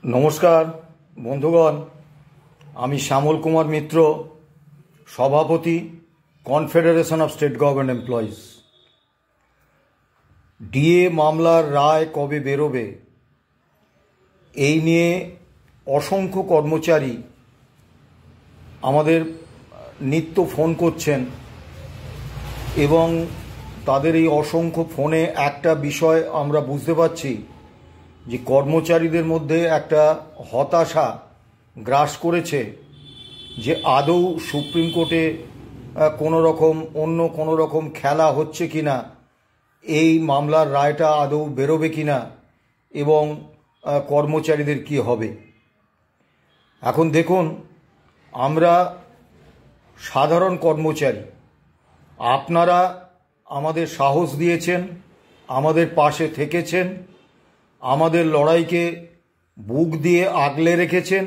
নমস্কার বন্ধুগণ, আমি শ্যামল কুমার মিত্র, সভাপতি confederation of state government employees. DA মামলার রায় কবে বেরোবে এই নিয়ে অসংখ্য কর্মচারী আমাদের নিত্য ফোন করছেন এবং তাদের এই অসংখ্য ফোনে একটা বিষয় আমরা বুঝতে পারছি যে কর্মচারীদের মধ্যে একটা হতাশা গ্রাস করেছে যে আদৌ সুপ্রিম কোর্টে অন্য কোনো রকম খেলা হচ্ছে কিনা, এই মামলার রায়টা আদৌ বেরোবে কিনা এবং কর্মচারীদের কি হবে। এখন দেখুন, আমরা সাধারণ কর্মচারী, আপনারা আমাদের সাহস দিয়েছেন, আমাদের পাশে থেকেছেন, আমাদের লড়াইকে বুক দিয়ে আগলে রেখেছেন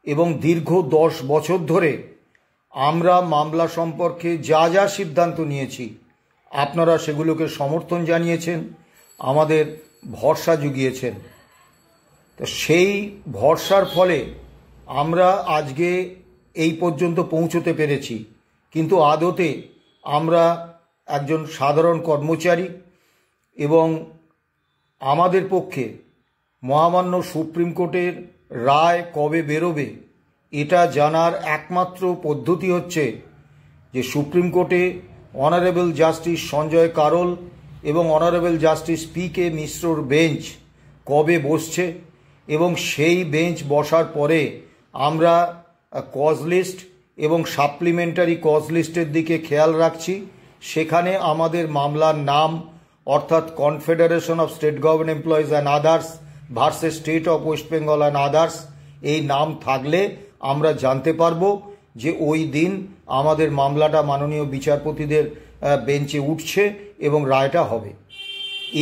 এবং দীর্ঘ 10 বছর ধরে আমরা মামলা সম্পর্কে যা যা সিদ্ধান্ত নিয়েছি আপনারা সেগুলোকে সমর্থন জানিয়েছেন, আমাদের ভরসা জুগিয়েছেন। তো সেই ভরসার ফলে আমরা আজকে এই পর্যন্ত পৌঁছতে পেরেছি। কিন্তু আদতে আমরা একজন সাধারণ কর্মচারী এবং আমাদের পক্ষে মহামান্য সুপ্রিম কোর্টের রায় কবে বেরোবে এটা জানার একমাত্র পদ্ধতি হচ্ছে যে সুপ্রিম কোর্টে অনারেবল জাস্টিস সঞ্জয় কারোল এবং অনারেবল জাস্টিস পি.কে. মিশ্রর বেঞ্চ কবে বসছে এবং সেই বেঞ্চ বসার পরে আমরা কজ লিস্ট এবং সাপ্লিমেন্টারি কজ লিস্টের দিকে খেয়াল রাখছি। সেখানে আমাদের মামলার নাম অর্থাৎ confederation of state government employees and others versus state of West Bengal and others এই নাম থাকলে আমরা জানতে পারবো যে ওই দিন আমাদের মামলাটা মাননীয় বিচারপতিদের বেঞ্চে উঠছে এবং রায়টা হবে।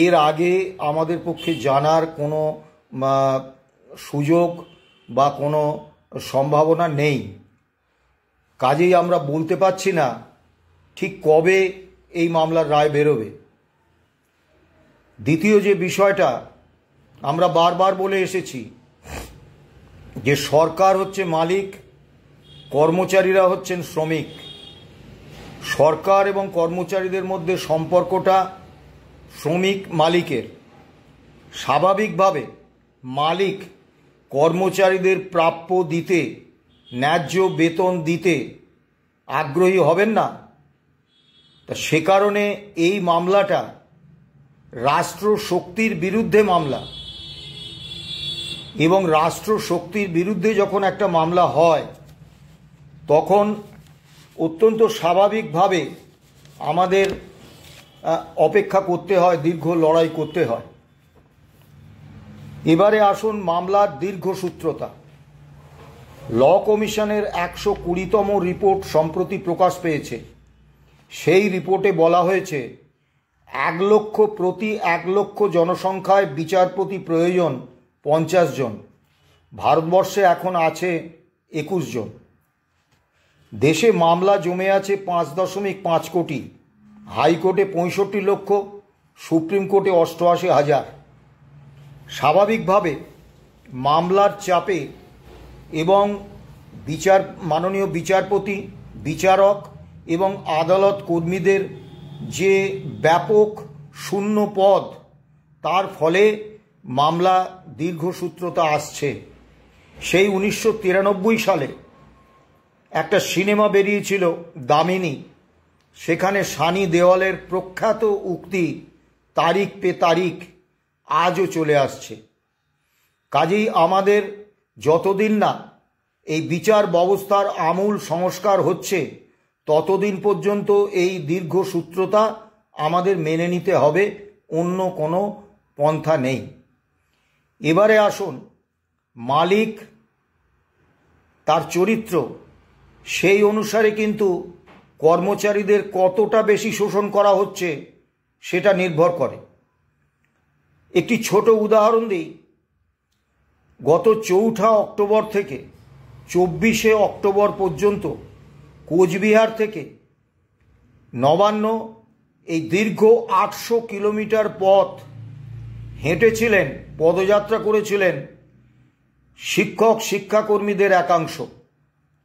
এর আগে আমাদের পক্ষে জানার কোনো সুযোগ বা কোনো সম্ভাবনা নেই, কাজেই আমরা বলতে পারছি না ঠিক কবে এই মামলার রায় বেরোবে। দ্বিতীয় যে বিষয়টা আমরা বারবার বলে এসেছি যে সরকার হচ্ছে মালিক, কর্মচারীরা হচ্ছেন শ্রমিক। সরকার এবং কর্মচারীদের মধ্যে সম্পর্কটা শ্রমিক মালিকের। স্বাভাবিকভাবে মালিক কর্মচারীদের প্রাপ্য দিতে, ন্যায্য বেতন দিতে আগ্রহী হবেন না। তা সে কারণে এই মামলাটা রাষ্ট্র শক্তির বিরুদ্ধে মামলা এবং রাষ্ট্র শক্তির বিরুদ্ধে যখন একটা মামলা হয় তখন অত্যন্ত স্বাভাবিকভাবে আমাদের অপেক্ষা করতে হয়, দীর্ঘ লড়াই করতে হয়। এবারে আসুন মামলার দীর্ঘসূত্রতা। ল কমিশনের 120তম রিপোর্ট সম্প্রতি প্রকাশ পেয়েছে। সেই রিপোর্টে বলা হয়েছে 1 লক্ষ প্রতি 1 লক্ষ জনসংখ্যায় বিচারপতি প্রয়োজন 50 জন। ভারতবর্ষে এখন আছে 21 জন। দেশে মামলা জমে আছে 5.5 কোটি। হাইকোর্টে 65 লক্ষ, সুপ্রিম কোর্টে 88,000। স্বাভাবিকভাবে মামলার চাপে এবং মাননীয় বিচারপতি, বিচারক এবং আদালত কর্মীদের যে ব্যাপক শূন্য পদ, তার ফলে মামলা দীর্ঘসূত্রতা আসছে। সেই 1993 সালে একটা সিনেমা বেরিয়েছিল দামিনী, সেখানে সানি দেওয়ালের প্রখ্যাত উক্তি তারিখ পে তারিখ আজও চলে আসছে। কাজেই আমাদের যতদিন না এই বিচার ব্যবস্থার আমূল সংস্কার হচ্ছে ততদিন পর্যন্ত এই দীর্ঘসূত্রতা আমাদের মেনে নিতে হবে, অন্য কোনো পন্থা নেই। এবারে আসুন মালিক, তার চরিত্র, সেই অনুসারে কিন্তু কর্মচারীদের কতটা বেশি শোষণ করা হচ্ছে সেটা নির্ভর করে। একটি ছোট উদাহরণ দিই। গত 4 অক্টোবর থেকে 24 অক্টোবর পর্যন্ত কোচবিহার থেকে নবান্ন এই দীর্ঘ 800 কিলোমিটার পথ হেঁটেছিলেন, পদযাত্রা করেছিলেন শিক্ষক শিক্ষাকর্মীদের একাংশ,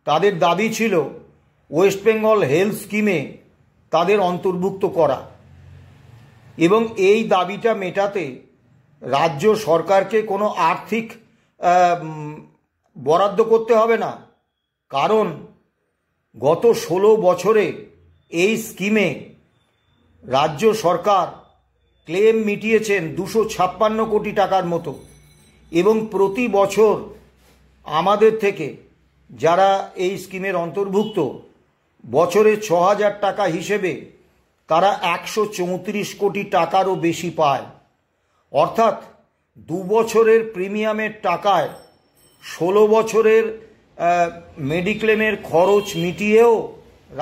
তাদের দাবি ছিল ওয়েস্ট বেঙ্গল হেলথ স্কিমে তাদের অন্তর্ভুক্ত করা, এবং এই দাবিটা মেটাতে রাজ্য সরকারকে কোনো আর্থিক বরাদ্দ করতে হবে না, কারণ গত 16 বছরে এই স্কিমে রাজ্য সরকার ক্লেম মিটিয়েছেন 256 কোটি টাকার মতো, এবং প্রতি বছর আমাদের থেকে যারা এই স্কিমের অন্তর্ভুক্ত বছরে 6,000 টাকা হিসেবে তারা 134 কোটি টাকারও বেশি পায়। অর্থাৎ 2 বছরের প্রিমিয়ামের টাকায় 16 বছরের মেডিক্লেমের খরচ মিটিয়েও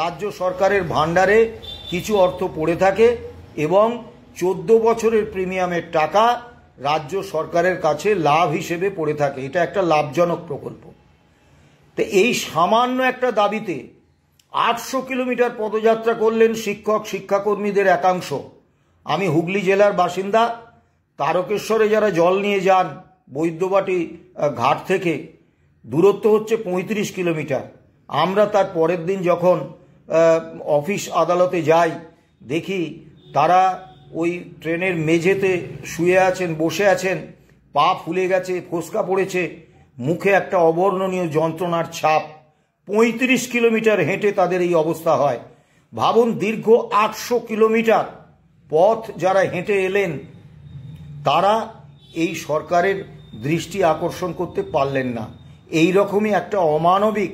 রাজ্য সরকারের ভাণ্ডারে কিছু অর্থ পড়ে থাকে, এবং 14 বছরের প্রিমিয়ামের টাকা রাজ্য সরকারের কাছে লাভ হিসেবে পড়ে থাকে। এটা একটা লাভজনক প্রকল্প। তো এই সামান্য একটা দাবিতে 800 কিলোমিটার পদযাত্রা করলেন শিক্ষক শিক্ষাকর্মীদের একাংশ। আমি হুগলি জেলার বাসিন্দা। তারকেশ্বরে যারা জল নিয়ে যান বৈদ্যবাটি ঘাট থেকে, দূরত্ব হচ্ছে 35 কিলোমিটার। আমরা তার পরের দিন যখন অফিস আদালতে যাই, দেখি তারা ওই ট্রেনের মেঝেতে শুয়ে আছেন, বসে আছেন, পা ফুলে গেছে, ফোসকা পড়েছে, মুখে একটা অবর্ণনীয় যন্ত্রণার ছাপ। 35 কিলোমিটার হেঁটে তাদের এই অবস্থা হয়। ভাবুন, দীর্ঘ 800 কিলোমিটার পথ যারা হেঁটে এলেন, তারা এই সরকারের দৃষ্টি আকর্ষণ করতে পারলেন না। এই রকমই একটা অমানবিক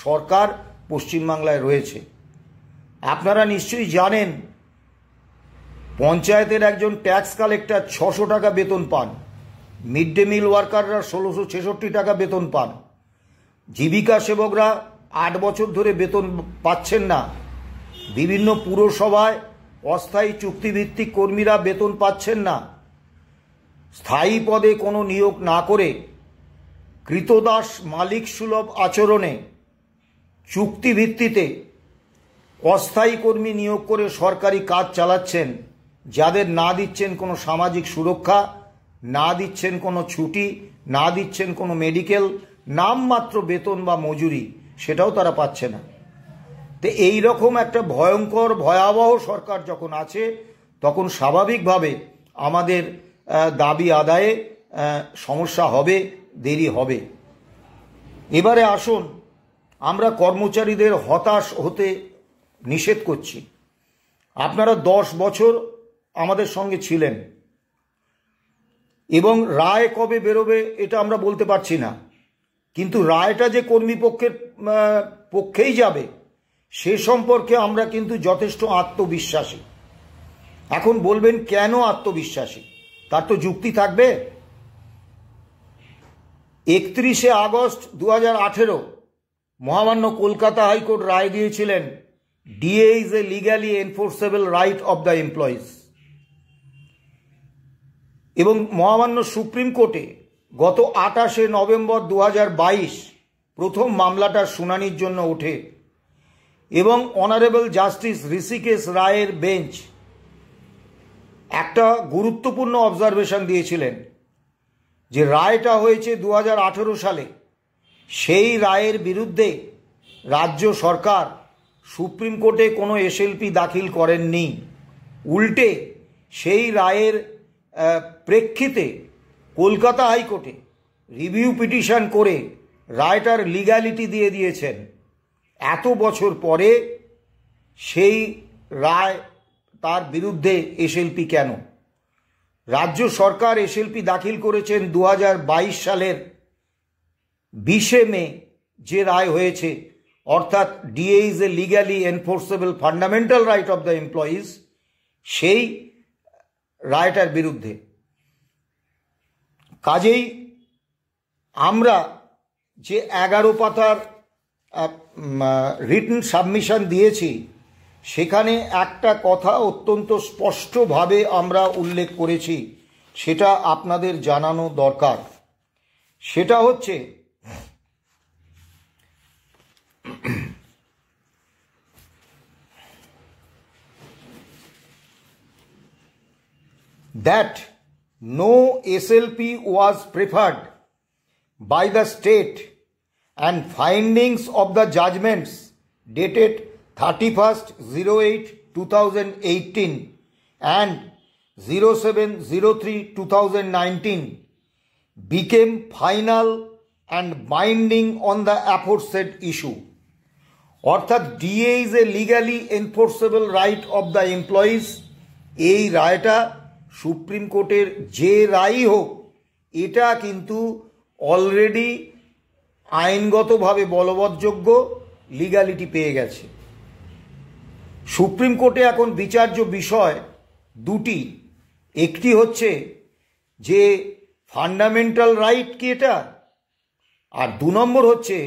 সরকার পশ্চিমবাংলায় রয়েছে। আপনারা নিশ্চয়ই জানেন, পঞ্চায়েতের একজন ট্যাক্স কালেক্টর 600 টাকা বেতন পান, মিড ডে মিল ওয়ার্কাররা 1666 টাকা বেতন পান, জীবিকা সেবকরা 8 বছর ধরে বেতন পাচ্ছেন না, বিভিন্ন পুরসভায় অস্থায়ী চুক্তিভিত্তিক কর্মীরা বেতন পাচ্ছেন না, স্থায়ী পদে কোনো নিয়োগ না করে কৃতদাস মালিক সুলভ আচরণে চুক্তিভিত্তিতে অস্থায়ী কর্মী নিয়োগ করে সরকারি কাজ চালাচ্ছেন, যাদের না দিচ্ছেন কোনো সামাজিক সুরক্ষা, না দিচ্ছেন কোনো ছুটি, না দিচ্ছেন কোনো মেডিকেল, নামমাত্র বেতন বা মজুরি সেটাও তারা পাচ্ছে না। তো এই রকম একটা ভয়ঙ্কর ভয়াবহ সরকার যখন আছে, তখন স্বাভাবিকভাবে আমাদের দাবি আদায়ে সমস্যা হবে, দেরি হবে। এবারে আসুন, আমরা কর্মচারীদের হতাশ হতে নিষেধ করছি। আপনারা 10 বছর আমাদের সঙ্গে ছিলেন, এবং রায় কবে বেরোবে এটা আমরা বলতে পারছি না, কিন্তু রায়টা যে কর্মীপক্ষের পক্ষেই যাবে সে সম্পর্কে আমরা কিন্তু যথেষ্ট আত্মবিশ্বাসী। এখন বলবেন কেন আত্মবিশ্বাসী? তার তো যুক্তি থাকবে। 31শে আগস্ট 2018 মহামান্য কলকাতা হাইকোর্ট রায় দিয়েছিলেন, DA is a legally enforceable right of the employees. এবং মহামান্য সুপ্রিম কোর্টে গত 28শে নভেম্বর 2022 প্রথম মামলাটার শুনানির জন্য ওঠে, এবং অনারেবল জাস্টিস ঋষিকেশ রায়ের বেঞ্চ একটা গুরুত্বপূর্ণ অবজারভেশন দিয়েছিলেন যে রায়টা হয়েছে 2018 সালে। সেই রায়ের বিরুদ্ধে রাজ্য সরকার সুপ্রিম কোর্টে কোনো এসএলপি দাখিল করেননি, উল্টে সেই রায়ের প্রেক্ষিতে কলকাতা হাইকোর্টে রিভিউ পিটিশন করে রায়টার লিগ্যালিটি দিয়ে দিয়েছেন। এত বছর পরে সেই রায়, তার বিরুদ্ধে এসএলপি কেন? রাজ্য সরকার এসএলপি দাখিল করেছেন 2022 সালের 20শে মে, যে রায় হয়েছে, অর্থাৎ DA is a legally enforceable fundamental right of the employees, সেই রায়টার বিরুদ্ধে। কাজেই আমরা যে 11 পাতার রিটন সাবমিশন দিয়েছি, সেখানে একটা কথা অত্যন্ত স্পষ্টভাবে আমরা উল্লেখ করেছি, সেটা আপনাদের জানানো দরকার। সেটা হচ্ছে that no SLP was preferred by the state and findings of the judgments dated 31st/08/2018 and 07/03/2019 became final and binding on the aforesaid issue. অর্থাৎ DA is a legally enforceable right of the employees. এই রায়টা supreme কোর্টের যে রায়ই হোক, এটা কিন্তু already আইনগতভাবে বলবৎযোগ্য, legality পেয়ে গেছে। সুপ্রিম কোর্টে এখন বিচার্য বিষয় দুটি, একটি হচ্ছে যে ফান্ডামেন্টাল রাইট কি এটা, আর 2 নম্বর হচ্ছে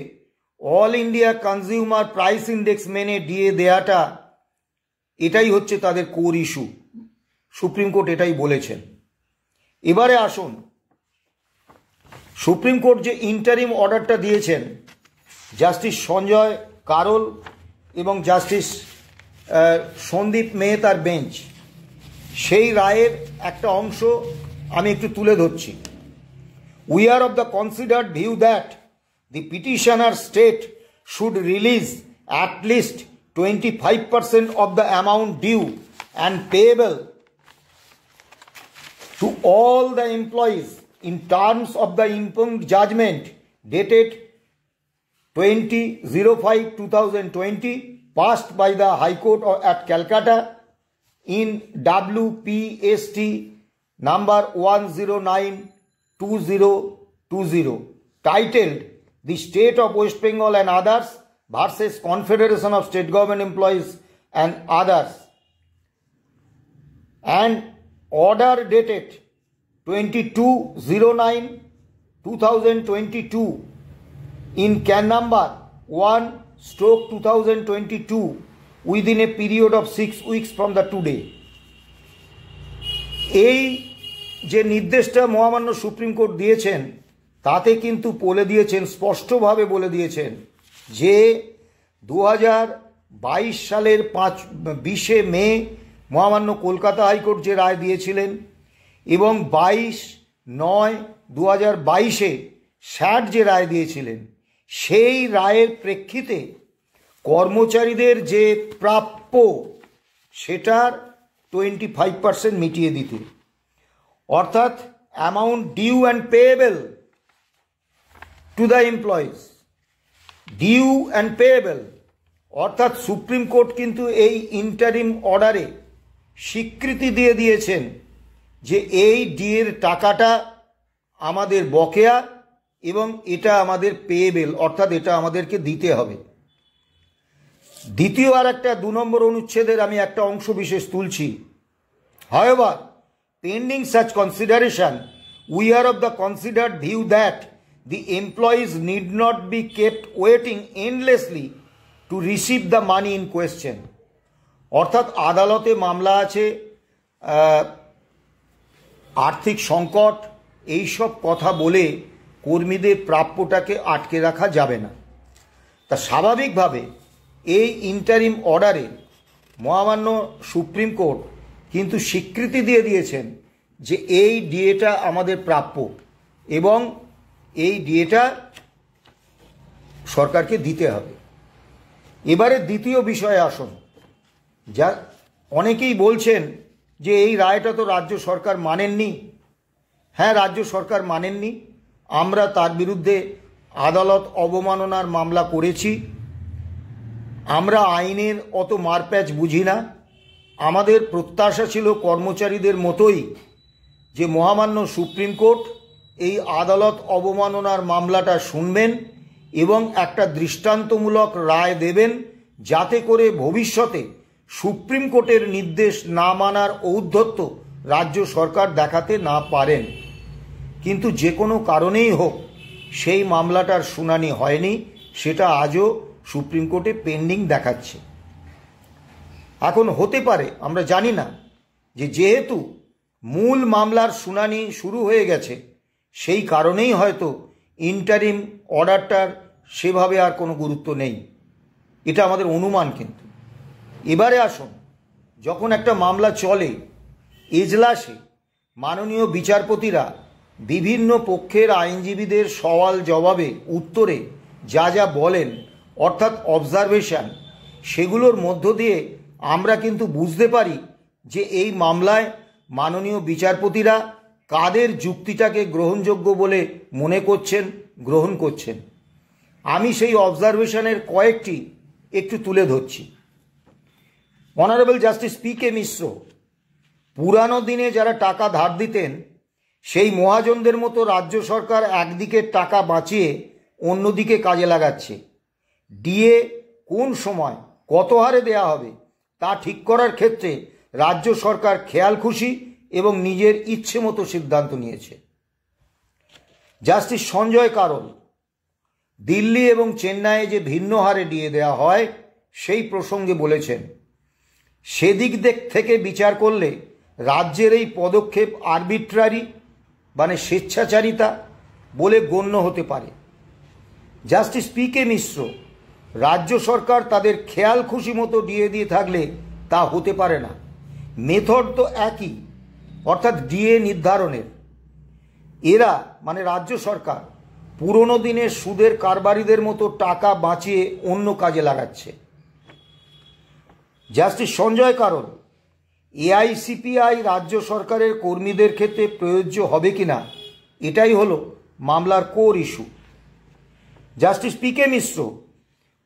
all India consumer price index মেনে ডিএ দেয়াটা, এটাই হচ্ছে তাদের কোর ইস্যু। সুপ্রিম কোর্ট এটাই বলেছেন। এবারে আসুন, সুপ্রিম কোর্ট যে ইন্টারিম অর্ডারটা দিয়েছেন জাস্টিস সঞ্জয় কারোল এবং জাস্টিস সন্দীপ মেহতার বেঞ্চ, সেই রায়ের একটা অংশ আমি একটু তুলে ধরছি। We are of the considered view that the petitioner state should release at least 25% of the amount due and payable to all the employees in terms of the impugned judgment dated 20/05/2020 passed by the High Court at Calcutta in WPST number 109/2020 titled The State of West Bengal and Others versus Confederation of State Government Employees and Others, and order dated 22/09/2022 in can number 1/2022 within a period of 6 weeks from the today. এই যে নির্দেশটা মহামান্য supreme court দিয়েছেন, তাতে কিন্তু বলে দিয়েছেন, স্পষ্টভাবে বলে দিয়েছেন যে 2022 সালের 20শে মে মহামান্য কলকাতা হাইকোর্ট যে রায় দিয়েছিলেন এবং 22/9/2022 স্যাট যে রায় দিয়েছিলেন, সেই রায়ের প্রেক্ষিতে কর্মচারীদের যে প্রাপ্য সেটার 25% মিটিয়ে দিতে, অর্থাৎ amount due and payable to the employees, due and payable. অর্থাৎ সুপ্রিম কোর্ট কিন্তু এই ইন্টারিম অর্ডারে স্বীকৃতি দিয়ে দিয়েছেন যে এই ডিএর টাকাটা আমাদের বকেয়া এবং এটা আমাদের পেয়েবল, অর্থাৎ এটা আমাদেরকে দিতে হবে। দ্বিতীয় আর একটা 2 নম্বর অনুচ্ছেদের আমি একটা অংশ বিশেষ তুলছি। However, pending such consideration, we are of the considered view that the employees need not be kept waiting endlessly to receive the money in question. অর্থাৎ আদালতে মামলা আছে, আর্থিক সংকট, এই সব কথা বলে কর্মীদের প্রাপ্যটাকে আটকে রাখা যাবে না। তা স্বাভাবিকভাবে এই ইন্টারিম অর্ডারে মহামান্য সুপ্রিম কোর্ট কিন্তু স্বীকৃতি দিয়ে দিয়েছেন যে এই ডিএটা আমাদের প্রাপ্য এবং এই ডিএটা সরকারকে দিতে হবে। এবারে দ্বিতীয় বিষয়ে আসুন, যা অনেকেই বলছেন যে এই রায়টা তো রাজ্য সরকার মানেননি। হ্যাঁ, রাজ্য সরকার মানেননি, আমরা তার বিরুদ্ধে আদালত অবমাননার মামলা করেছি। আমরা আইনের অত মারপ্যাচ বুঝি না। আমাদের প্রত্যাশা ছিল কর্মচারীদের মতোই যে মহামান্য সুপ্রিম কোর্ট এই আদালত অবমাননার মামলাটা শুনবেন এবং একটা দৃষ্টান্তমূলক রায় দেবেন, যাতে করে ভবিষ্যতে সুপ্রিম কোর্টের নির্দেশ না মানার ঔদ্ধত্য রাজ্য সরকার দেখাতে না পারেন। কিন্তু যে কোনো কারণেই হোক সেই মামলাটার শুনানি হয়নি, সেটা আজও সুপ্রিম কোর্টে পেন্ডিং দেখাচ্ছে। এখন হতে পারে, আমরা জানি না, যে যেহেতু মূল মামলার শুনানি শুরু হয়ে গেছে সেই কারণেই হয়তো ইন্টারিম অর্ডারটার সেভাবে আর কোনো গুরুত্ব নেই, এটা আমাদের অনুমান। কিন্তু এবারে আসুন, যখন একটা মামলা চলে এজলাসে মাননীয় বিচারপতিরা বিভিন্ন পক্ষের আইনজীবীদের সওয়াল জবাবে উত্তরে যা যা বলেন, অর্থাৎ অবজারভেশন, সেগুলোর মধ্য দিয়ে আমরা কিন্তু বুঝতে পারি যে এই মামলায় মাননীয় বিচারপতিরা কাদের যুক্তিটাকে গ্রহণযোগ্য বলে মনে করছেন, গ্রহণ করছেন। আমি সেই অবজারভেশনের কয়েকটি একটু তুলে ধরছি। Honourable justice P K. মিশ্র পুরানো দিনে যারা টাকা ধার দিতেন সেই মহাজনদের মতো রাজ্য সরকার একদিকে টাকা বাঁচিয়ে অন্যদিকে কাজে লাগাচ্ছে। ডিএ কোন সময় কত হারে দেয়া হবে তা ঠিক করার ক্ষেত্রে রাজ্য সরকার খেয়াল খুশি এবং নিজের ইচ্ছে মতো সিদ্ধান্ত নিয়েছে। জাস্টিস সঞ্জয় কারোল দিল্লি এবং চেন্নাইয়ে যে ভিন্ন হারে ডিএ দেওয়া হয় সেই প্রসঙ্গে বলেছেন, সেদিক থেকে বিচার করলে রাজ্যের এই পদক্ষেপ আরবিট্রারি মানে স্বেচ্ছাচারিতা বলে গণ্য হতে পারে। Justice P K. মিশ্র রাজ্য সরকার তাদের খেয়াল খুশি মতো ডিএ দিয়ে থাকলে তা হতে পারে না। মেথড তো একই, অর্থাৎ ডিএ নির্ধারণের। এরা মানে রাজ্য সরকার পুরনো দিনের সুদের কারবারিদের মতো টাকা বাঁচিয়ে অন্য কাজে লাগাচ্ছে। জাস্টিস সঞ্জয় কারোল এআইসিপিআই রাজ্য সরকারের কর্মীদের ক্ষেত্রে প্রযোজ্য হবে কিনা এটাই হলো মামলার core issue. Justice P K. Mishra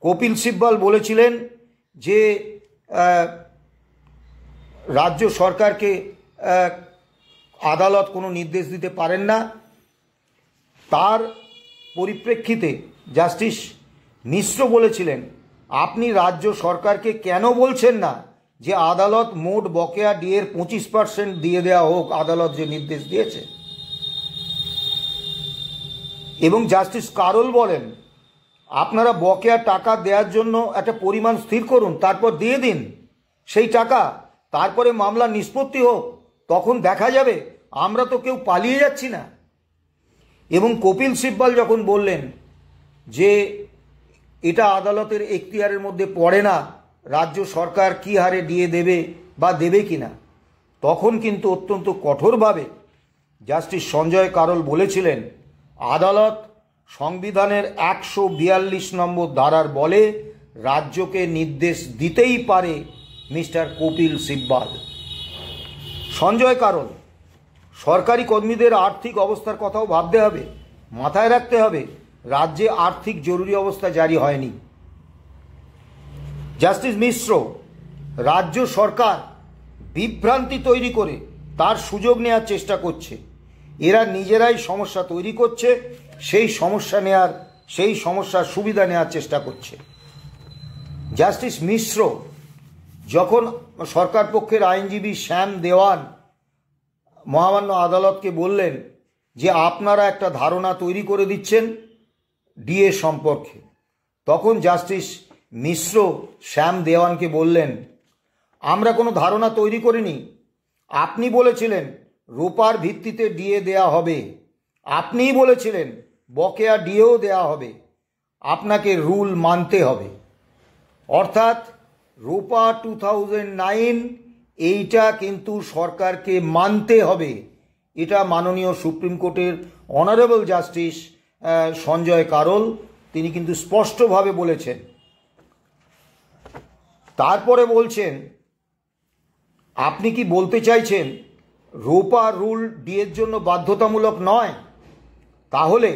Kapil Sibal বলেছিলেন যে রাজ্য সরকারকে আদালত কোনো নির্দেশ দিতে পারেন না। তার পরিপ্রেক্ষিতে জাস্টিস মিশ্র বলেছিলেন, আপনি রাজ্য সরকারকে কেন বলছেন না যে আদালত মোট বকেয়া ডিএর 25% দিয়ে দেওয়া হোক, আদালত যে নির্দেশ দিয়েছে। এবং জাস্টিস কারোল বলেন, আপনারা বকেয়া টাকা দেওয়ার জন্য একটা পরিমাণ স্থির করুন, তারপর দিয়ে দিন সেই টাকা, তারপরে মামলা নিষ্পত্তি হোক, তখন দেখা যাবে আমরা তো কেউ পালিয়ে যাচ্ছি না। এবং কপিল সিব্বল যখন বললেন যে এটা আদালতের এখতিয়ারের মধ্যে পড়ে না রাজ্য সরকার কী হারে ডিএ দেবে বা দেবে কিনা, তখন কিন্তু অত্যন্ত কঠোরভাবে জাস্টিস সঞ্জয় কারোল বলেছিলেন, আদালত সংবিধানের 142 নম্বর ধারার বলে রাজ্যকে নির্দেশ দিতেই পারে মিস্টার কপিল সিব্বল। সঞ্জয় কারোল সরকারি কর্মীদের আর্থিক অবস্থার কথাও ভাবতে হবে, মাথায় রাখতে হবে রাজ্যে আর্থিক জরুরি অবস্থা জারি হয়নি। জাস্টিস মিশ্র রাজ্য সরকার বিভ্রান্তি তৈরি করে তার সুযোগ নেওয়ার চেষ্টা করছে, এরা নিজেরাই সমস্যা তৈরি করছে, সেই সমস্যার সুবিধা নেওয়ার চেষ্টা করছে। জাস্টিস মিশ্র যখন সরকার পক্ষের আইনজীবী শ্যাম দেওয়ান মহামান্য আদালতকে বললেন যে আপনারা একটা ধারণা তৈরি করে দিচ্ছেন ডিএ সম্পর্কে, তখন জাস্টিস মিশ্র শ্যাম দেওয়ানকে বললেন, আমরা কোনো ধারণা তৈরি করিনি, আপনি বলেছিলেন রোপার ভিত্তিতে ডিএ দেয়া হবে, আপনিই বলেছিলেন বকেয়া ডিএও দেয়া হবে, আপনাকে রুল মানতে হবে। অর্থাৎ রোপা 2009 এইটা কিন্তু সরকারকে মানতে হবে, এটা মাননীয় সুপ্রিম কোর্টের অনারেবল জাস্টিস সঞ্জয় কারোল তিনি কিন্তু স্পষ্টভাবে বলেছেন। তারপরে বলছেন, আপনি কি বলতে চাইছেন রোপা রুল ডিএর জন্য বাধ্যতামূলক নয়? তাহলে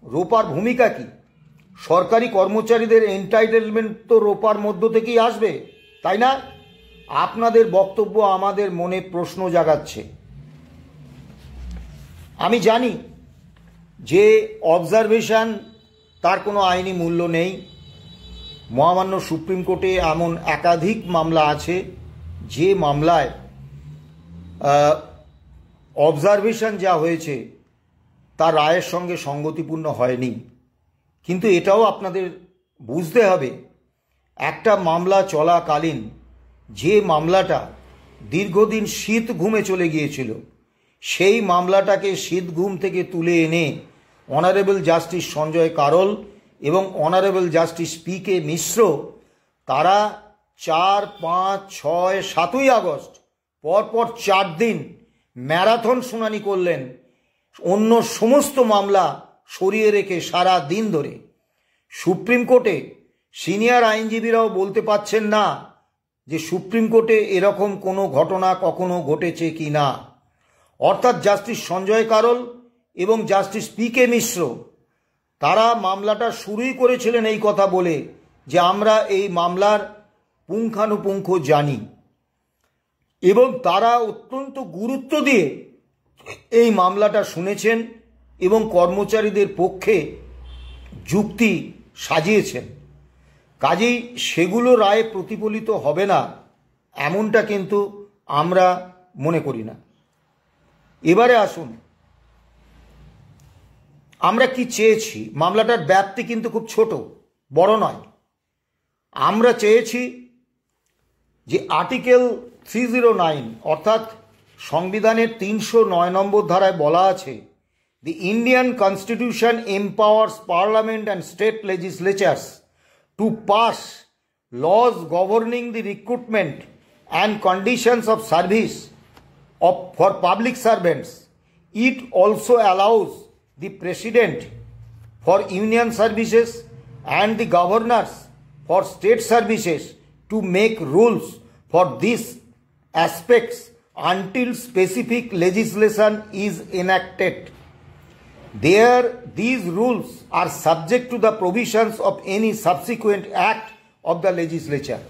রোপার ভূমিকা কি? সরকারি কর্মচারীদের এন্টাইটেলমেন্ট তো রোপার মধ্য থেকেই আসবে, তাই না? আপনাদের বক্তব্য আমাদের মনে প্রশ্ন জাগাচ্ছে। আমি জানি যে অবজারভেশন তার কোনো আইনি মূল্য নেই। মহামান্য সুপ্রিম কোর্টে এমন একাধিক মামলা আছে যে মামলায় অবজারভেশন যা হয়েছে তা রায়ের সঙ্গে সঙ্গতিপূর্ণ হয়নি। কিন্তু এটাও আপনাদের বুঝতে হবে, একটা মামলা চলাকালীন যে মামলাটা দীর্ঘদিন শীত ঘুমে চলে গিয়েছিল, সেই মামলাটাকে শীত ঘুম থেকে তুলে এনে অনারেবল জাস্টিস সঞ্জয় কারোল এবং অনারেবল জাস্টিস পি.কে. মিশ্র তারা 4, 5, 6, 7ই আগস্ট পরপর 4 দিন ম্যারাথন শুনানি করলেন অন্য সমস্ত মামলা সরিয়ে রেখে সারা দিন ধরে সুপ্রিম কোর্টে সিনিয়র আইনজীবীরাও বলতে পারছেন না যে সুপ্রিম কোর্টে এরকম কোনো ঘটনা কখনো ঘটেছে কি না। অর্থাৎ জাস্টিস সঞ্জয় কারোল এবং জাস্টিস পি.কে. মিশ্র তারা মামলাটা শুরুই করেছিলেন এই কথা বলে যে আমরা এই মামলার পুঙ্খানুপুঙ্খ জানি, এবং তারা অত্যন্ত গুরুত্ব দিয়ে এই মামলাটা শুনেছেন এবং কর্মচারীদের পক্ষে যুক্তি সাজিয়েছেন। কাজেই সেগুলো রায়ে প্রতিফলিত হবে না এমনটা কিন্তু আমরা মনে করি না। এবারে আসুন, আমরা কি চেয়েছি। মামলাটার ব্যাপ্তি কিন্তু খুব ছোট, বড় নয়। আমরা চেয়েছি যে আর্টিকেল 309 অর্থাৎ সংবিধানের 309 নম্বর ধারায় বলা আছে, the Indian constitution empowers parliament and state legislatures to pass laws governing the recruitment and conditions of service for public servants. It also allows the president for union services and the governors for state services to make rules for these aspects until specific legislation is enacted. These rules are subject to the provisions of any subsequent act of the legislature.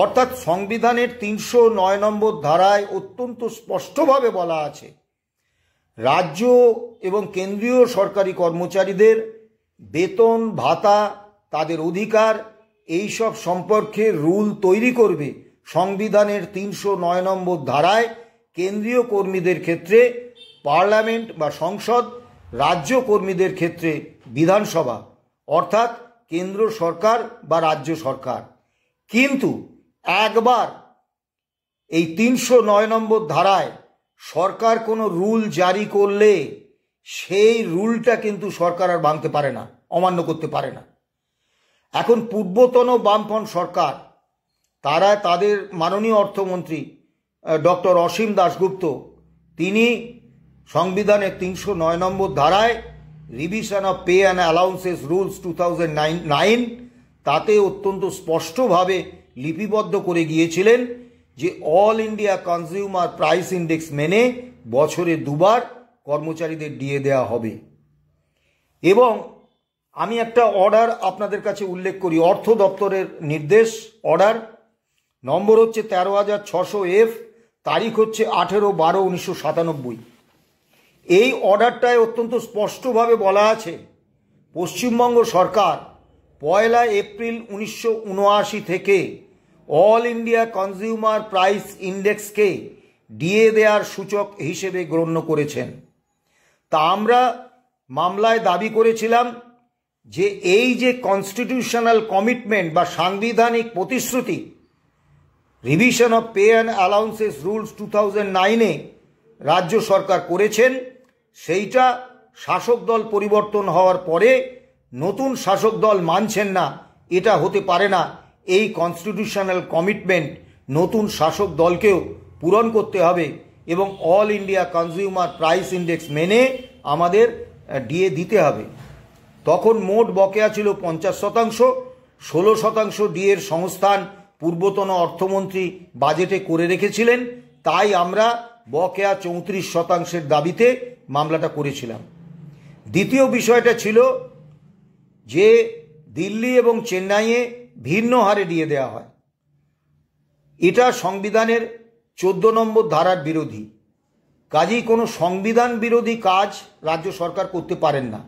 অর্থাৎ সংবিধানের 309 নম্বর ধারায় অত্যন্ত স্পষ্টভাবে বলা আছে রাজ্য এবং কেন্দ্রীয় সরকারি কর্মচারীদের বেতন ভাতা, তাদের অধিকার, এইসব সম্পর্কে রুল তৈরি করবে সংবিধানের 309 নম্বর ধারায় কেন্দ্রীয় কর্মীদের ক্ষেত্রে পার্লামেন্ট বা সংসদ, রাজ্য কর্মীদের ক্ষেত্রে বিধানসভা অর্থাৎ কেন্দ্র সরকার বা রাজ্য সরকার। কিন্তু একবার এই 309 নম্বর ধারায় সরকার কোনো রুল জারি করলে সেই রুলটা কিন্তু সরকার আর ভাঙতে পারে না, অমান্য করতে পারে না। এখন পূর্বতন বামফ্রন্ট সরকার তারা তাদের মাননীয় অর্থমন্ত্রী ডক্টর অসীম দাশগুপ্ত তিনি সংবিধানের 309 নম্বর ধারায় revision of pay and allowances rules 2009 তাতে অত্যন্ত স্পষ্টভাবে লিপিবদ্ধ করে গিয়েছিলেন যে all India consumer price index মেনে বছরে দুবার কর্মচারীদের ডিএ দেওয়া হবে। এবং আমি একটা অর্ডার আপনাদের কাছে উল্লেখ করি, অর্থ দপ্তরের নির্দেশ অর্ডার নম্বর হচ্ছে 13,600F, তারিখ হচ্ছে 18/12/1997। এই অর্ডারটায় অত্যন্ত স্পষ্টভাবে বলা আছে পশ্চিমবঙ্গ সরকার 1 এপ্রিল 1979 থেকে অল ইন্ডিয়া কনজিউমার প্রাইস ইন্ডেক্সকে ডিএ দেওয়ার সূচক হিসেবে গণ্য করেছেন। তা আমরা মামলায় দাবি করেছিলাম যে এই যে কনস্টিটিউশনাল কমিটমেন্ট বা সাংবিধানিক প্রতিশ্রুতি revision of pay and allowances rules 2009-এ রাজ্য সরকার করেছেন, সেইটা শাসক দল পরিবর্তন হওয়ার পরে নতুন শাসক দল মানছেন না, এটা হতে পারে না। এই কনস্টিটিউশনাল কমিটমেন্ট নতুন শাসক দলকেও পূরণ করতে হবে এবং all India consumer price index মেনে আমাদের ডিএ দিতে হবে। তখন মোট বকেয়া ছিল 50%, 16% ডিএর সংস্থান পূর্বতন অর্থমন্ত্রী বাজেটে করে রেখেছিলেন, তাই আমরা বকেয়া 34% দাবিতে মামলাটা করেছিলাম। দ্বিতীয় বিষয়টা ছিল যে দিল্লি এবং চেন্নাইয়ে ভিন্ন হারে ডিএ দেওয়া হয়, এটা সংবিধানের 14 নম্বর ধারার বিরোধী। কাজেই কোনো সংবিধান বিরোধী কাজ রাজ্য সরকার করতে পারেন না,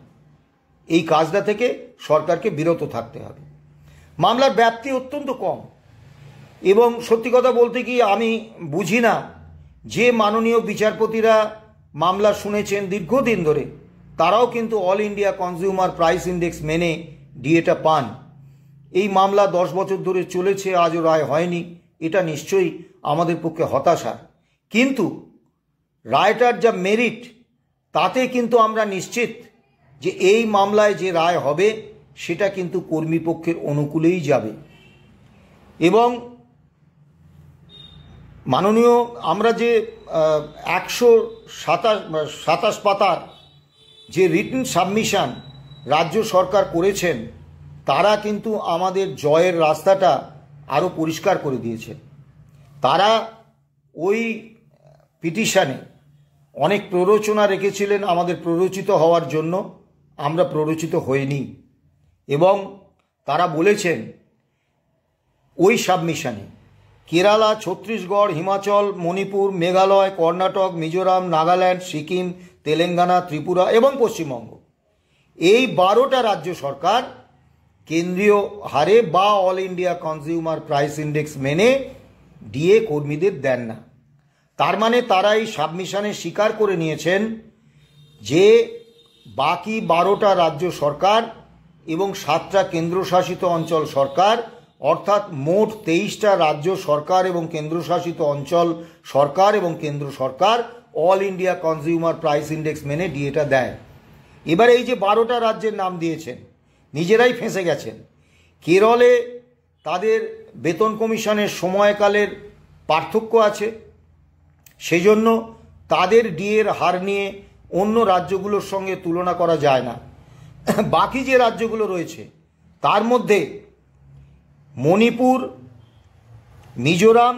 এই কাজটা থেকে সরকারকে বিরত থাকতে হবে। মামলার ব্যাপ্তি অত্যন্ত কম এবং সত্যি কথা বলতে কি আমি বুঝি না যে মাননীয় বিচারপতিরা মামলা শুনেছেন দীর্ঘদিন ধরে তারাও কিন্তু all India consumer price index মেনে ডিএটা পান। এই মামলা 10 বছর ধরে চলেছে, আজও রায় হয়নি, এটা নিশ্চয়ই আমাদের পক্ষে হতাশা। কিন্তু রায়টার যা মেরিট তাতে কিন্তু আমরা নিশ্চিত যে এই মামলায় যে রায় হবে সেটা কিন্তু কর্মীপক্ষের অনুকূলেই যাবে। এবং মাননীয় আমরা যে 127 পাতার যে রিটেন সাবমিশন রাজ্য সরকার করেছেন তারা কিন্তু আমাদের জয়ের রাস্তাটা আরও পরিষ্কার করে দিয়েছে। তারা ওই পিটিশনে অনেক প্ররোচনা রেখেছিলেন আমাদের প্ররোচিত হওয়ার জন্য, আমরা প্ররোচিত হইনি। এবং তারা বলেছেন ওই সাবমিশনে কেরালা, ছত্তিশগড়, হিমাচল, মণিপুর, মেঘালয়, কর্ণাটক, মিজোরাম, নাগাল্যান্ড, সিকিম, তেলেঙ্গানা, ত্রিপুরা এবং পশ্চিমবঙ্গ, এই 12টা রাজ্য সরকার কেন্দ্রীয় হারে বা all India consumer price index মেনে ডিএ কর্মীদের দেন না। তার মানে তারা এই সাবমিশনে স্বীকার করে নিয়েছেন যে বাকি 12টা রাজ্য সরকার এবং 7টা কেন্দ্রশাসিত অঞ্চল সরকার, অর্থাৎ মোট 23টা রাজ্য সরকার এবং কেন্দ্রশাসিত অঞ্চল সরকার এবং কেন্দ্র সরকার all India consumer price index মেনে ডিএটা দেয়। এবার এই যে 12টা রাজ্যের নাম দিয়েছেন নিজেরাই ফেঁসে গেছেন। কেরলে তাদের বেতন কমিশনের সময়কালের পার্থক্য আছে, সেই জন্য তাদের ডিএর হার নিয়ে অন্য রাজ্যগুলোর সঙ্গে তুলনা করা যায় না। বাকি যে রাজ্যগুলো রয়েছে তার মধ্যে মণিপুর, মিজোরাম,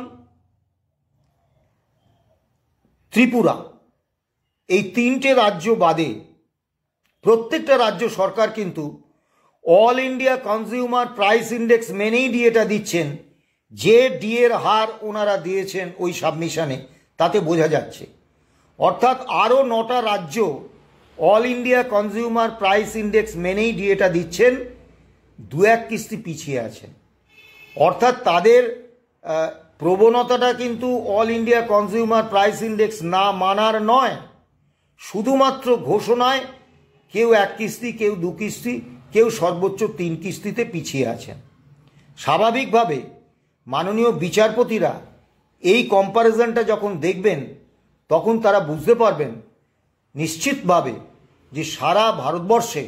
ত্রিপুরা, এই 3টে রাজ্য বাদে প্রত্যেকটা রাজ্য সরকার কিন্তু all India consumer price index মেনেই ডিএটা দিচ্ছেন। যে ডিএর হার ওনারা দিয়েছেন ওই সাবমিশনে তাতে বোঝা যাচ্ছে। অর্থাৎ আরও 9টা রাজ্য all India consumer price index মেনেই ডিএটা দিচ্ছেন, 2-1 কিস্তি পিছিয়ে আছেন। অর্থাৎ তাদের প্রবণতাটা কিন্তু all India consumer price index না মানার নয়, শুধুমাত্র ঘোষণায় কেউ 1 কিস্তি, কেউ 2 কিস্তি, কেউ সর্বোচ্চ 3 কিস্তিতে পিছিয়ে আছেন। স্বাভাবিকভাবে মাননীয় বিচারপতিরা এই কম্প্যারিজনটা যখন দেখবেন তখন তারা বুঝতে পারবেন নিশ্চিতভাবে যে সারা ভারতবর্ষে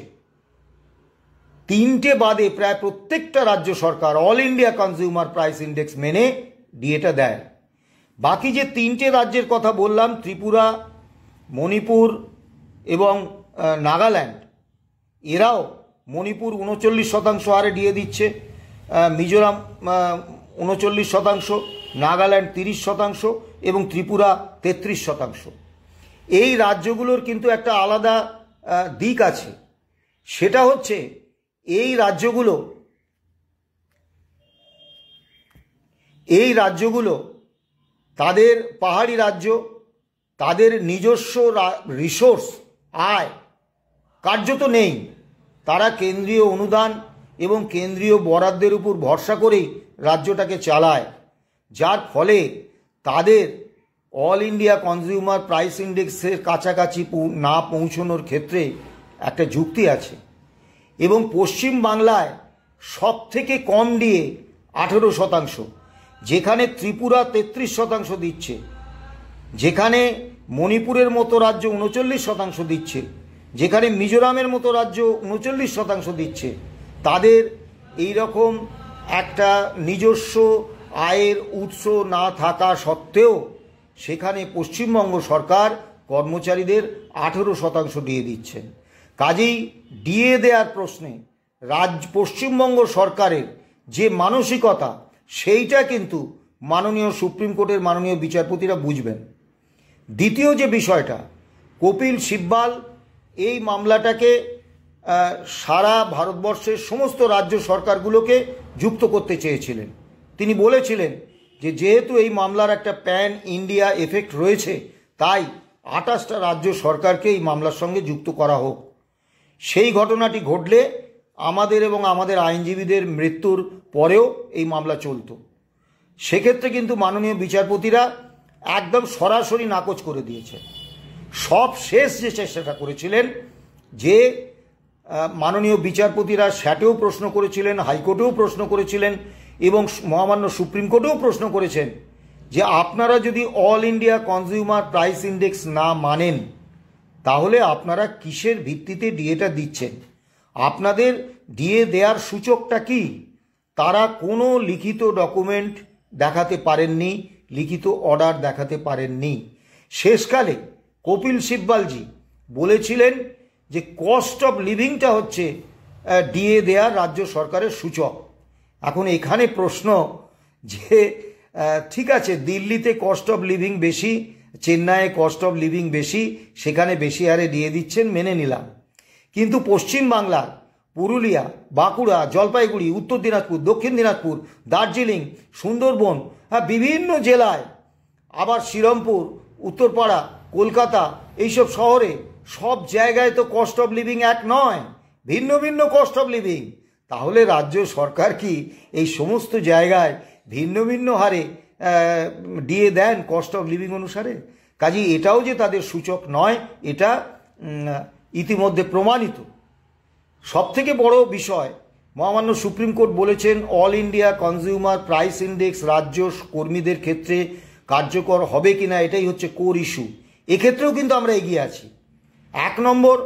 3টে বাদে প্রায় প্রত্যেকটা রাজ্য সরকার all India consumer price index মেনে ডিএটা দেয়। বাকি যে 3টে রাজ্যের কথা বললাম, ত্রিপুরা, মণিপুর এবং নাগাল্যান্ড, এরাও মণিপুর 39% হারে ডিএ দিচ্ছে, মিজোরাম 39%, নাগাল্যান্ড 30% এবং ত্রিপুরা 33%। এই রাজ্যগুলোর কিন্তু একটা আলাদা দিক আছে, সেটা হচ্ছে এই রাজ্যগুলো তাদের পাহাড়ি রাজ্য, তাদের নিজস্ব রিসোর্স আয় কার্যত নেই। তারা কেন্দ্রীয় অনুদান এবং কেন্দ্রীয় বরাদ্দের উপর ভরসা করেই রাজ্যটাকে চালায়, যার ফলে তাদের অল ইন্ডিয়া কনজিউমার প্রাইস ইন্ডেক্সের কাছাকাছি না পৌঁছানোর ক্ষেত্রে একটা যুক্তি আছে। এবং পশ্চিম বাংলায় সব থেকে কম ডিএ 18%, যেখানে ত্রিপুরা 33% দিচ্ছে, যেখানে মণিপুরের মতো রাজ্য 39% দিচ্ছে, যেখানে মিজোরামের মতো রাজ্য 39% দিচ্ছে। তাদের এই রকম একটা নিজস্ব আয়ের উৎস না থাকা সত্ত্বেও সেখানে পশ্চিমবঙ্গ সরকার কর্মচারীদের 18% ডিএ দিচ্ছেন। কাজেই ডিএ দেওয়ার প্রশ্নে পশ্চিমবঙ্গ সরকারের যে মানসিকতা, সেইটা কিন্তু মাননীয় সুপ্রিম কোর্টের মাননীয় বিচারপতিরা বুঝবেন। দ্বিতীয় যে বিষয়টা, কপিল সিব্বাল এই মামলাটাকে সারা ভারতবর্ষের সমস্ত রাজ্য সরকারগুলোকে যুক্ত করতে চেয়েছিলেন। তিনি বলেছিলেন যে যেহেতু এই মামলার একটা প্যান ইন্ডিয়া এফেক্ট রয়েছে, তাই 28টা রাজ্য সরকারকে এই মামলার সঙ্গে যুক্ত করা হোক। সেই ঘটনাটি ঘটলে আমাদের এবং আমাদের আইনজীবীদের মৃত্যুর পরেও এই মামলা চলত। সেক্ষেত্রে কিন্তু মাননীয় বিচারপতিরা একদম সরাসরি নাকচ করে দিয়েছেন। সব শেষ যে চেষ্টাটা করেছিলেন, যে মাননীয় বিচারপতিরা স্যাটেও প্রশ্ন করেছিলেন, হাইকোর্টেও প্রশ্ন করেছিলেন এবং মহামান্য সুপ্রিম কোর্টেও প্রশ্ন করেছেন যে আপনারা যদি all India consumer price index না মানেন তাহলে আপনারা কিসের ভিত্তিতে ডিএটা দিচ্ছেন, আপনাদের ডিএ দেওয়ার সূচকটা কি? তারা কোনো লিখিত ডকুমেন্ট দেখাতে পারেননি, লিখিত অর্ডার দেখাতে পারেননি। শেষকালে কপিল সিব্বালজি বলেছিলেন যে কস্ট অফ লিভিংটা হচ্ছে ডিএ দেওয়ার রাজ্য সরকারের সূচক। এখন এখানে প্রশ্ন যে ঠিক আছে, দিল্লিতে কস্ট অফ লিভিং বেশি, চেন্নাইয়ে কস্ট অফ লিভিং বেশি, সেখানে বেশি হারে ডিএ দিচ্ছেন, মেনে নিলাম। কিন্তু পশ্চিমবাংলার পুরুলিয়া, বাঁকুড়া, জলপাইগুড়ি, উত্তর দিনাজপুর, দক্ষিণ দিনাজপুর, দার্জিলিং, সুন্দরবন, বিভিন্ন জেলায়, আবার শ্রীরামপুর, উত্তরপাড়া, কলকাতা, এইসব শহরে সব জায়গায় তো কস্ট অফ লিভিং এক নয়, ভিন্ন ভিন্ন কস্ট অফ লিভিং। তাহলে রাজ্য সরকার কি এই সমস্ত জায়গায় ভিন্ন ভিন্ন হারে ডিএ দেন কস্ট অফ লিভিং অনুসারে? কাজেই এটাও যে তাদের সূচক নয়, এটা ইতিমধ্যে প্রমাণিত। সবথেকে বড় বিষয়, মহামান্য সুপ্রিম কোর্ট বলেছেন all India consumer price index রাজ্য কর্মীদের ক্ষেত্রে কার্যকর হবে কিনা, এটাই হচ্ছে কোর ইস্যু। এক্ষেত্রেও কিন্তু আমরা এগিয়ে আছি। 1 নম্বর,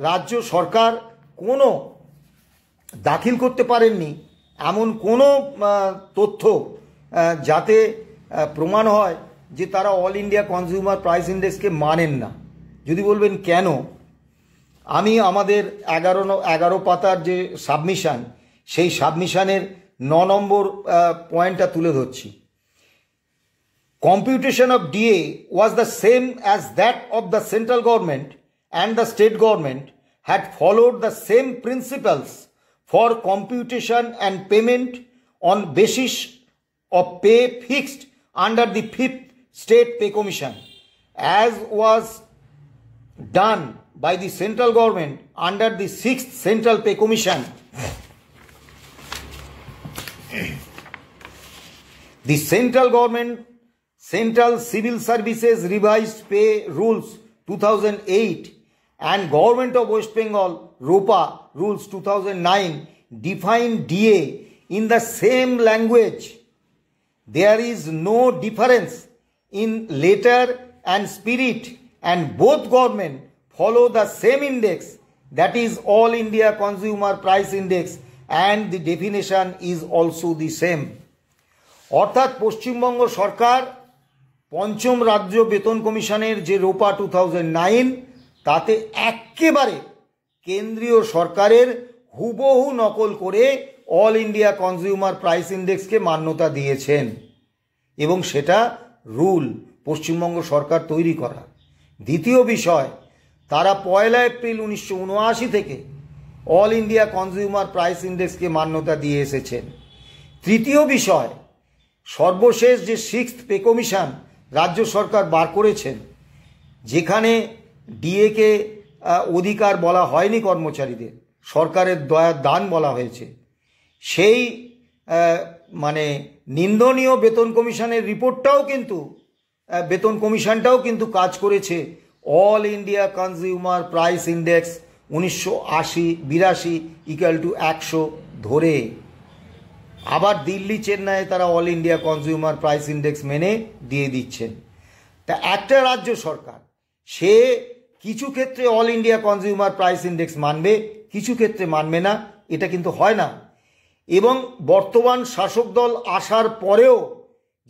রাজ্য সরকার কোনো দাখিল করতে পারেননি এমন কোনো তথ্য যাতে প্রমাণ হয় যে তারা অল ইন্ডিয়া কনজিউমার প্রাইস ইন্ডেক্সকে মানেন না। যদি বলবেন কেন, আমি আমাদের 11 পাতার যে সাবমিশন, সেই সাবমিশনের 9 নম্বর পয়েন্টটা তুলে ধরছি। Computation of DA was the same as that of the central government, and the state government had followed the same principles for computation and payment on basis of pay fixed under the 5th State Pay Commission, as was done by the central government under the 6th Central Pay Commission. The central government Central Civil Services Revised Pay Rules 2008 and Government of West Bengal ROPA Rules 2009 define DA in the same language. There is no difference in letter and spirit, and both government follow the same index, that is All India Consumer Price Index, and the definition is also the same. অর্থাৎ পশ্চিমবঙ্গ সরকার পঞ্চম রাজ্য বেতন কমিশনের যে রোপা 2009, তাতে একেবারে কেন্দ্রীয় সরকারের হুবহু নকল করে অল ইন্ডিয়া কনজিউমার প্রাইস ইন্ডেক্সকে মান্যতা দিয়েছেন, এবং সেটা রুল পশ্চিমবঙ্গ সরকার তৈরি করা। দ্বিতীয় বিষয়, তারা 1 এপ্রিল 1979 থেকে অল ইন্ডিয়া কনজিউমার প্রাইস ইন্ডেক্সকে মান্যতা দিয়ে এসেছেন। তৃতীয় বিষয়, সর্বশেষ যে 6th পে কমিশন রাজ্য সরকার বার করেছেন, যেখানে ডিএকে অধিকার বলা হয়নি কর্মচারীদের, সরকারের দয়ার দান বলা হয়েছে, সেই মানে নিন্দনীয় বেতন কমিশনের রিপোর্টটাও কিন্তু, বেতন কমিশনটাও কিন্তু কাজ করেছে all India consumer price index 1982 = 100 ধরে। আবার দিল্লি, চেন্নাইয়ে তারা all India consumer price index মেনে দিয়ে দিচ্ছেন। তা একটা রাজ্য সরকার, সে কিছু ক্ষেত্রে all India consumer price index মানবে, কিছু ক্ষেত্রে মানবে না, এটা কিন্তু হয় না। এবং বর্তমান শাসক দল আসার পরেও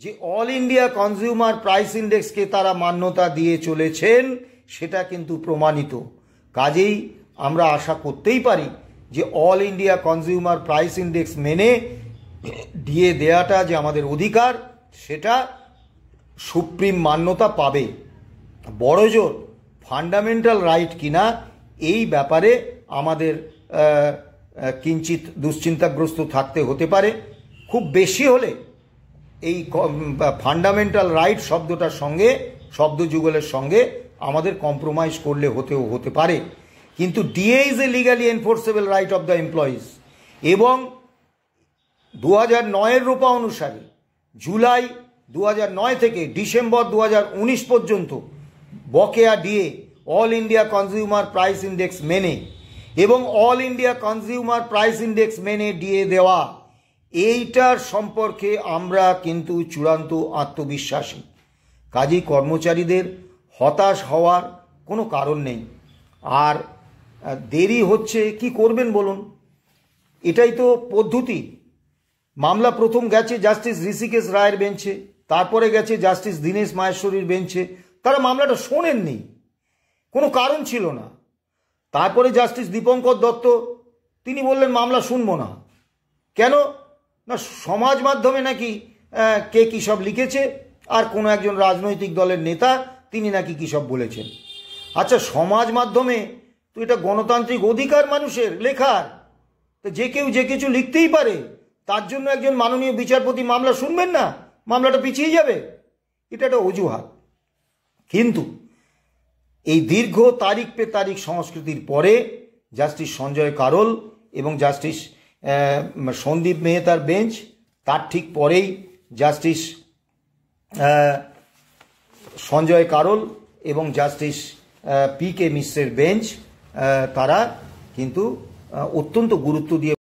যে অল ইন্ডিয়া কনজিউমার প্রাইস ইন্ডেক্সকে তারা মান্যতা দিয়ে চলেছেন, সেটা কিন্তু প্রমাণিত। কাজেই আমরা আশা করতেই পারি যে all India consumer price index মেনে ডিএ দেওয়াটা যে আমাদের অধিকার, সেটা সুপ্রিম মান্যতা পাবে। বড়জোর ফান্ডামেন্টাল রাইট কিনা, এই ব্যাপারে আমাদের কিঞ্চিত দুশ্চিন্তাগ্রস্ত থাকতে হতে পারে। খুব বেশি হলে এই ফান্ডামেন্টাল রাইট শব্দটার সঙ্গে, শব্দযুগলের সঙ্গে আমাদের কম্প্রোমাইজ করলে হতে পারে। কিন্তু DA is a legally enforceable right of the employees, এবং 2009 রোপা অনুসারে জুলাই 2009 থেকে ডিসেম্বর 2019 পর্যন্ত বকেয়া DA all India consumer price index মেনে এবং all India consumer price index মেনে ডিএ দেওয়া, এইটার সম্পর্কে আমরা কিন্তু চূড়ান্ত আত্মবিশ্বাসী। কাজেই কর্মচারীদের হতাশ হওয়ার কোনো কারণ নেই। আর দেরি হচ্ছে, কি করবেন বলুন? এটাই তো পদ্ধতি। মামলা প্রথম গেছে জাস্টিস ঋষিকেশ রায়ের বেঞ্চে, তারপরে গেছে জাস্টিস দীনেশ মাহেশ্বরীর বেঞ্চে। তারা মামলাটা শোনেননি, কোনো কারণ ছিল না। তারপরে জাস্টিস দীপঙ্কর দত্ত তিনি বললেন মামলা শুনবো না। কেন না, সমাজ মাধ্যমে নাকি কে কী সব লিখেছে, আর কোনো একজন রাজনৈতিক দলের নেতা তিনি নাকি কী সব বলেছেন। আচ্ছা, সমাজ মাধ্যমে তো এটা গণতান্ত্রিক অধিকার মানুষের লেখার, তো যে কেউ যে কিছু লিখতেই পারে, তার জন্য একজন মাননীয় বিচারপতি মামলা শুনবেন না, মামলাটা পিছিয়ে যাবে, এটা একটা অজুহাত। কিন্তু এই দীর্ঘ তারিখ পে তারিখ সংস্কৃতির পরে জাস্টিস সঞ্জয় কারোল এবং জাস্টিস সন্দীপ মেহতার বেঞ্চ, তার ঠিক পরেই জাস্টিস সঞ্জয় কারোল এবং জাস্টিস পি কে মিশ্রের বেঞ্চ, তারা কিন্তু অত্যন্ত গুরুত্ব দিয়ে